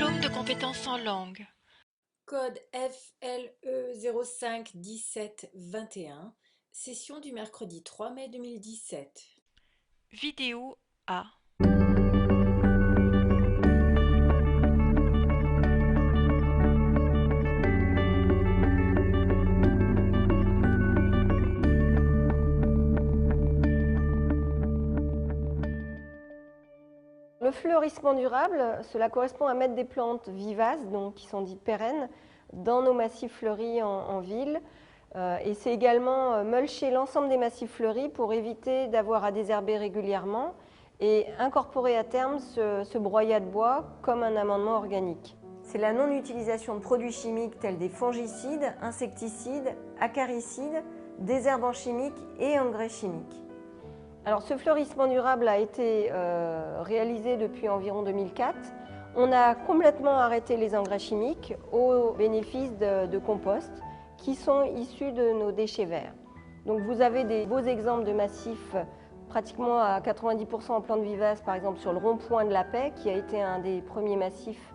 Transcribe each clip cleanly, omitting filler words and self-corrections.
Diplôme de compétences en langue. Code FLE 05 17 21, session du mercredi 3 mai 2017. Vidéo A. Le fleurissement durable, cela correspond à mettre des plantes vivaces, donc qui sont dites pérennes, dans nos massifs fleuris en ville. Et c'est également mulcher l'ensemble des massifs fleuris pour éviter d'avoir à désherber régulièrement et incorporer à terme ce broyat de bois comme un amendement organique. C'est la non-utilisation de produits chimiques tels des fongicides, insecticides, acaricides, désherbants chimiques et engrais chimiques. Alors, ce fleurissement durable a été réalisé depuis environ 2004. On a complètement arrêté les engrais chimiques au bénéfice de compost qui sont issus de nos déchets verts. Donc vous avez des beaux exemples de massifs pratiquement à 90% en plantes vivaces, par exemple sur le rond-point de la Paix, qui a été un des premiers massifs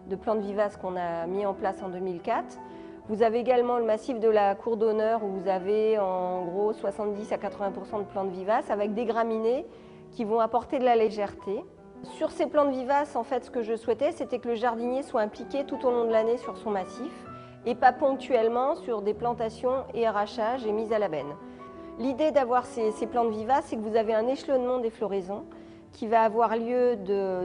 de plantes vivaces qu'on a mis en place en 2004. Vous avez également le massif de la Cour d'Honneur où vous avez en gros 70 à 80% de plantes vivaces avec des graminées qui vont apporter de la légèreté. Sur ces plantes vivaces, en fait, ce que je souhaitais, c'était que le jardinier soit impliqué tout au long de l'année sur son massif et pas ponctuellement sur des plantations et arrachages et mises à la benne. L'idée d'avoir ces plantes vivaces, c'est que vous avez un échelonnement des floraisons qui va avoir lieu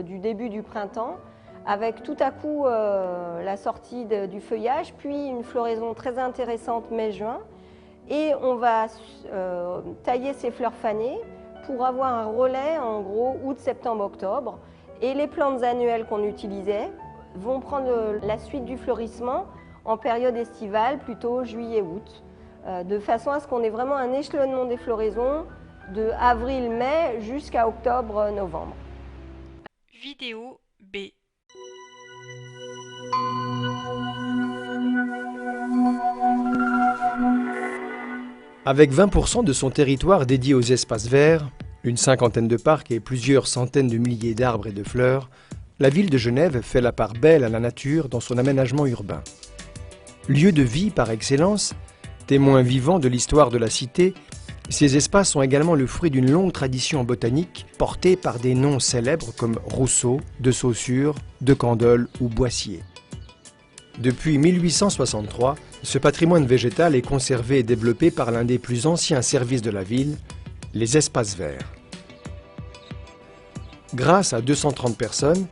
du début du printemps avec tout à coup la sortie du feuillage, puis une floraison très intéressante mai-juin. Et on va tailler ces fleurs fanées pour avoir un relais en gros août, septembre, octobre. Et les plantes annuelles qu'on utilisait vont prendre la suite du fleurissement en période estivale, plutôt juillet-août, de façon à ce qu'on ait vraiment un échelonnement des floraisons de avril-mai jusqu'à octobre-novembre. Vidéo B. Avec 20% de son territoire dédié aux espaces verts, une cinquantaine de parcs et plusieurs centaines de milliers d'arbres et de fleurs, la ville de Genève fait la part belle à la nature dans son aménagement urbain. Lieu de vie par excellence, témoin vivant de l'histoire de la cité, ces espaces sont également le fruit d'une longue tradition botanique portée par des noms célèbres comme Rousseau, de Saussure, de Candolle ou Boissier. Depuis 1863, ce patrimoine végétal est conservé et développé par l'un des plus anciens services de la ville, les espaces verts. Grâce à 230 personnes,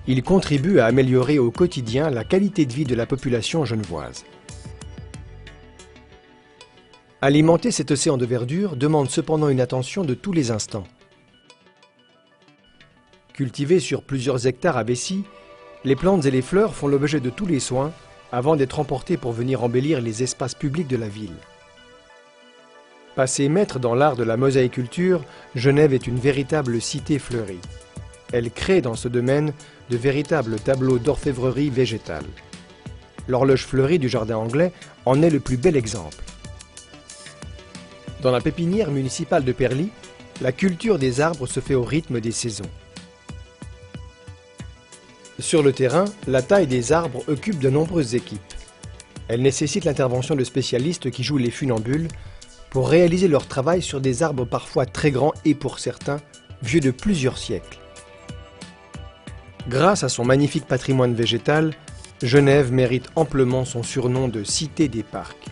il contribue à améliorer au quotidien la qualité de vie de la population genevoise. Alimenter cet océan de verdure demande cependant une attention de tous les instants. Cultivées sur plusieurs hectares à Bessy, les plantes et les fleurs font l'objet de tous les soins avant d'être emportées pour venir embellir les espaces publics de la ville. Passée maître dans l'art de la mosaïculture, Genève est une véritable cité fleurie. Elle crée dans ce domaine de véritables tableaux d'orfèvrerie végétale. L'horloge fleurie du jardin anglais en est le plus bel exemple. Dans la pépinière municipale de Perly, la culture des arbres se fait au rythme des saisons. Sur le terrain, la taille des arbres occupe de nombreuses équipes. Elle nécessite l'intervention de spécialistes qui jouent les funambules pour réaliser leur travail sur des arbres parfois très grands et pour certains, vieux de plusieurs siècles. Grâce à son magnifique patrimoine végétal, Genève mérite amplement son surnom de Cité des parcs.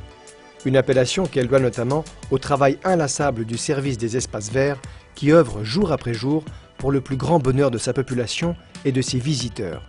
Une appellation qu'elle doit notamment au travail inlassable du service des espaces verts qui œuvre jour après jour pour le plus grand bonheur de sa population et de ses visiteurs.